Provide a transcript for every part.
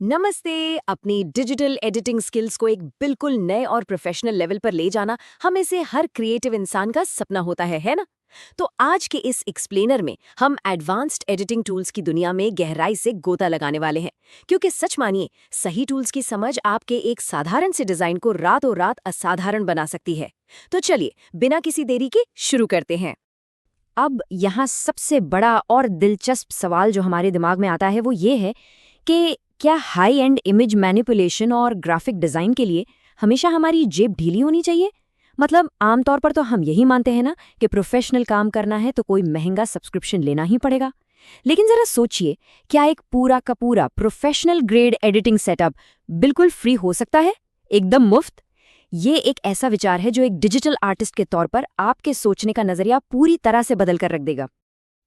नमस्ते। अपनी digital editing skills को एक बिल्कुल नए और प्रोफेशनल लेवल पर ले जाना हमें से हर क्रिएटिव इंसान का सपना होता है ना? तो आज के इस एक्सप्लेनर में हम एडवांस्ड एडिटिंग टूल्स की दुनिया में गहराई से गोता लगाने वाले हैं, क्योंकि सच मानिए सही टूल्स की समझ आपके एक साधारण से डिजाइन को रातों रात असाधारण बना सकती है। तो चलिए बिना किसी देरी के शुरू करते हैं। अब यहाँ सबसे बड़ा और दिलचस्प सवाल जो हमारे दिमाग में आता है वो ये है कि क्या हाई एंड इमेज मैनिपुलेशन और ग्राफिक डिज़ाइन के लिए हमेशा हमारी जेब ढीली होनी चाहिए। मतलब आमतौर पर तो हम यही मानते हैं ना कि प्रोफेशनल काम करना है तो कोई महंगा सब्सक्रिप्शन लेना ही पड़ेगा। लेकिन ज़रा सोचिए, क्या एक पूरा का पूरा प्रोफेशनल ग्रेड एडिटिंग सेटअप बिल्कुल फ्री हो सकता है, एकदम मुफ्त? ये एक ऐसा विचार है जो एक डिजिटल आर्टिस्ट के तौर पर आपके सोचने का नजरिया पूरी तरह से बदल कर रख देगा।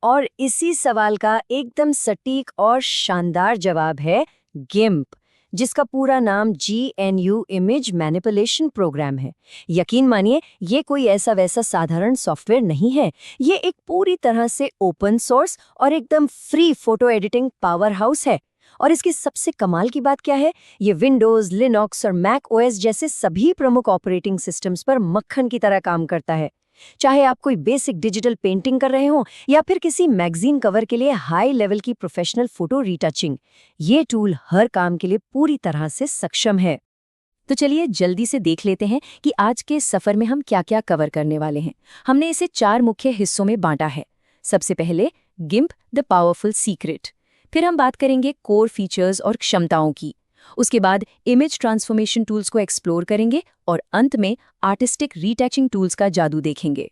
और इसी सवाल का एकदम सटीक और शानदार जवाब है गिम्प, जिसका पूरा नाम GNU इमेज मैनिपुलेशन प्रोग्राम है। यकीन मानिए, ये कोई ऐसा वैसा साधारण सॉफ्टवेयर नहीं है। ये एक पूरी तरह से ओपन सोर्स और एकदम free photo editing power house है। और इसकी सबसे कमाल की बात क्या है, ये विंडोज, लिनक्स और मैक ओएस जैसे सभी प्रमुख ऑपरेटिंग सिस्टम्स पर मक्खन की तरह काम करता है। चाहे आप कोई बेसिक डिजिटल पेंटिंग कर रहे हो या फिर किसी मैगजीन कवर के लिए हाई लेवल की प्रोफेशनल फोटो रीटचिंग, ये टूल हर काम के लिए पूरी तरह से सक्षम है। तो चलिए जल्दी से देख लेते हैं कि आज के सफर में हम क्या-क्या कवर करने वाले हैं। हमने इसे 4 मुख्य हिस्सों में बांटा है। सबसे पहले गिम्प द पावरफुल सीक्रेट, फिर हम बात करेंगे कोर फीचर्स और क्षमताओं की, उसके बाद इमेज ट्रांसफॉर्मेशन टूल्स को एक्सप्लोर करेंगे और अंत में आर्टिस्टिक रीटचिंग टूल्स का जादू देखेंगे।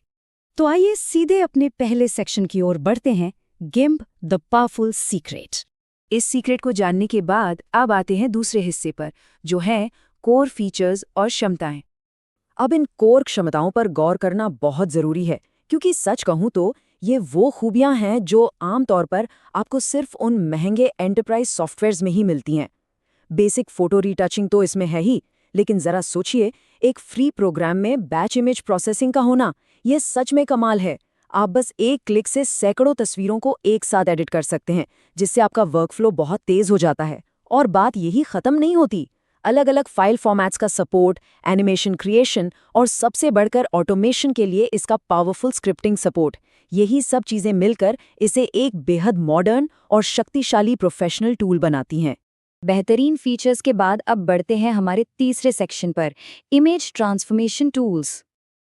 तो आइए सीधे अपने पहले सेक्शन की ओर बढ़ते हैं, गिम्प द पावरफुल सीक्रेट। इस सीक्रेट को जानने के बाद अब आते हैं दूसरे हिस्से पर, जो है कोर फीचर्स और क्षमताएं। अब इन कोर क्षमताओं पर गौर करना बहुत जरूरी है, क्योंकि सच कहूं तो ये वो खूबियां हैं जो आमतौर पर आपको सिर्फ उन महंगे एंटरप्राइज सॉफ्टवेयर्स में ही मिलती हैं। बेसिक फोटो रीटचिंग तो इसमें है ही, लेकिन जरा सोचिए, एक फ्री प्रोग्राम में बैच इमेज प्रोसेसिंग का होना, यह सच में कमाल है। आप बस एक क्लिक से सैकड़ों तस्वीरों को एक साथ एडिट कर सकते हैं, जिससे आपका वर्कफ्लो बहुत तेज हो जाता है। और बात यही खत्म नहीं होती, अलग अलग फाइल फॉर्मेट्स का सपोर्ट, एनिमेशन क्रिएशन और सबसे बढ़कर ऑटोमेशन के लिए इसका पावरफुल स्क्रिप्टिंग सपोर्ट, यही सब चीजें मिलकर इसे एक बेहद मॉडर्न और शक्तिशाली प्रोफेशनल टूल बनाती हैं। बेहतरीन फीचर्स के बाद अब बढ़ते हैं हमारे तीसरे सेक्शन पर, इमेज ट्रांसफॉर्मेशन टूल्स।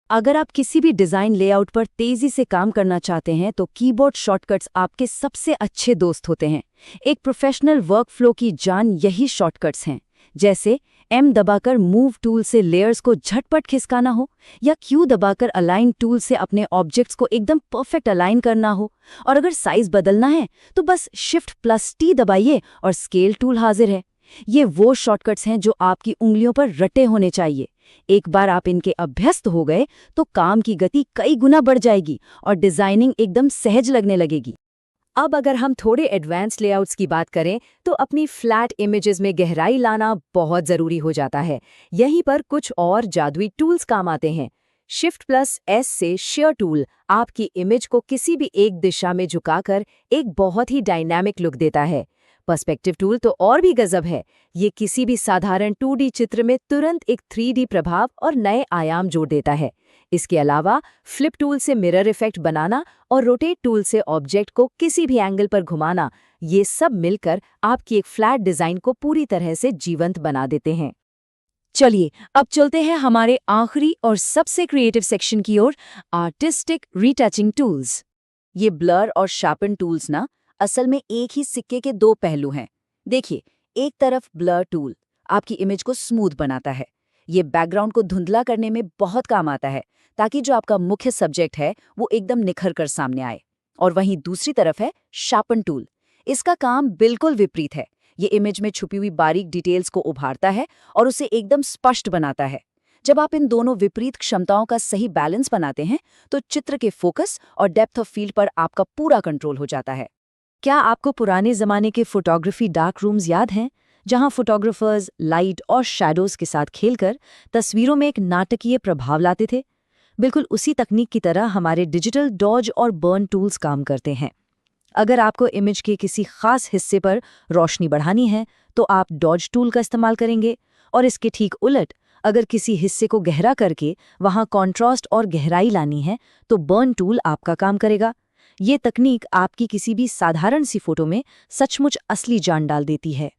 अगर आप किसी भी डिज़ाइन लेआउट पर तेज़ी से काम करना चाहते हैं तो कीबोर्ड शॉर्टकट्स आपके सबसे अच्छे दोस्त होते हैं। एक प्रोफेशनल वर्कफ्लो की जान यही शॉर्टकट्स हैं। जैसे M दबाकर मूव टूल से लेयर्स को झटपट खिसकाना हो, या Q दबाकर अलाइन टूल से अपने ऑब्जेक्ट्स को एकदम परफेक्ट अलाइन करना हो। और अगर साइज बदलना है तो बस Shift+T दबाइए और स्केल टूल हाजिर है। ये वो शॉर्टकट्स हैं जो आपकी उंगलियों पर रटे होने चाहिए। एक बार आप इनके अभ्यस्त हो गए तो काम की गति कई गुना बढ़ जाएगी और डिजाइनिंग एकदम सहज लगने लगेगी। अब अगर हम थोड़े एडवांस लेआउट्स की बात करें तो अपनी फ्लैट इमेजेस में गहराई लाना बहुत ज़रूरी हो जाता है। यहीं पर कुछ और जादुई टूल्स काम आते हैं। Shift+S से शेयर टूल आपकी इमेज को किसी भी एक दिशा में झुकाकर एक बहुत ही डायनामिक लुक देता है। पर्सपेक्टिव टूल तो और भी गजब है। ये किसी भी साधारण 2D चित्र में तुरंत एक 3D प्रभाव और नए आयाम जोड़ देता है। इसके अलावा फ्लिप टूल से मिरर इफेक्ट बनाना और रोटेट टूल से ऑब्जेक्ट को किसी भी एंगल पर घुमाना, ये सब मिलकर आपकी एक फ्लैट डिजाइन को पूरी तरह से जीवंत बना देते हैं। चलिए अब चलते हैं हमारे आखिरी और सबसे क्रिएटिव सेक्शन की ओर, आर्टिस्टिक रीटचिंग टूल्स। ये ब्लर और शार्पन टूल्स ना असल में एक ही सिक्के के दो पहलू हैं। देखिए, एक तरफ ब्लर टूल आपकी इमेज को स्मूथ बनाता है। ये बैकग्राउंड को धुंधला करने में बहुत काम आता है, ताकि जो आपका मुख्य सब्जेक्ट है वो एकदम निखर कर सामने आए। और वहीं दूसरी तरफ है शार्पन टूल। इसका काम बिल्कुल विपरीत है। ये इमेज में छुपी हुई बारीक डिटेल्स को उभारता है और उसे एकदम स्पष्ट बनाता है। जब आप इन दोनों विपरीत क्षमताओं का सही बैलेंस बनाते हैं तो चित्र के फोकस और डेप्थ ऑफ फील्ड पर आपका पूरा कंट्रोल हो जाता है। क्या आपको पुराने जमाने के फोटोग्राफी डार्क रूम्स याद हैं, जहां फोटोग्राफर्स लाइट और शैडोज के साथ खेलकर तस्वीरों में एक नाटकीय प्रभाव लाते थे? बिल्कुल उसी तकनीक की तरह हमारे डिजिटल डॉज और बर्न टूल्स काम करते हैं। अगर आपको इमेज के किसी खास हिस्से पर रोशनी बढ़ानी है तो आप डॉज टूल का इस्तेमाल करेंगे, और इसके ठीक उलट अगर किसी हिस्से को गहरा करके वहां कॉन्ट्रास्ट और गहराई लानी है तो बर्न टूल आपका काम करेगा। ये तकनीक आपकी किसी भी साधारण सी फोटो में सचमुच असली जान डाल देती है।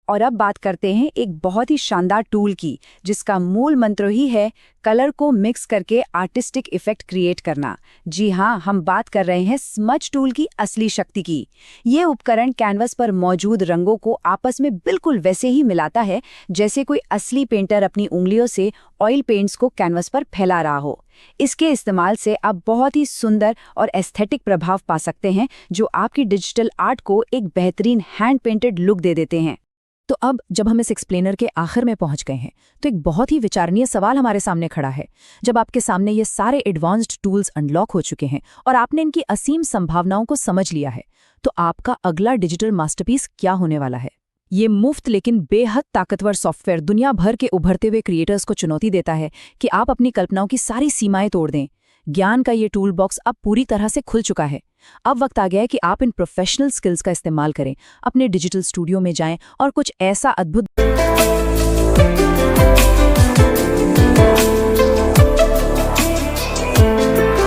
और अब बात करते हैं एक बहुत ही शानदार टूल की, जिसका मूल मंत्र ही है कलर को मिक्स करके आर्टिस्टिक इफेक्ट क्रिएट करना। जी हाँ, हम बात कर रहे हैं स्मज टूल की असली शक्ति की। ये उपकरण कैनवस पर मौजूद रंगों को आपस में बिल्कुल वैसे ही मिलाता है जैसे कोई असली पेंटर अपनी उंगलियों से ऑयल पेंट्स को कैनवस पर फैला रहा हो। इसके इस्तेमाल से आप बहुत ही सुंदर और एस्थेटिक प्रभाव पा सकते हैं जो आपकी डिजिटल आर्ट को एक बेहतरीन हैंड पेंटेड लुक दे देते हैं। तो अब जब हम इस एक्सप्लेनर के आखिर में पहुंच गए हैं तो एक बहुत ही विचारणीय सवाल हमारे सामने खड़ा है। जब आपके सामने ये सारे एडवांस्ड टूल्स अनलॉक हो चुके हैं और आपने इनकी असीम संभावनाओं को समझ लिया है, तो आपका अगला डिजिटल मास्टरपीस क्या होने वाला है? ये मुफ्त लेकिन बेहद ताकतवर सॉफ्टवेयर दुनिया भर के उभरते हुए क्रिएटर्स को चुनौती देता है कि आप अपनी कल्पनाओं की सारी सीमाएं तोड़ दें। ज्ञान का ये टूल बॉक्स अब पूरी तरह से खुल चुका है। अब वक्त आ गया है कि आप इन प्रोफेशनल स्किल्स का इस्तेमाल करें, अपने डिजिटल स्टूडियो में जाएं और कुछ ऐसा अद्भुत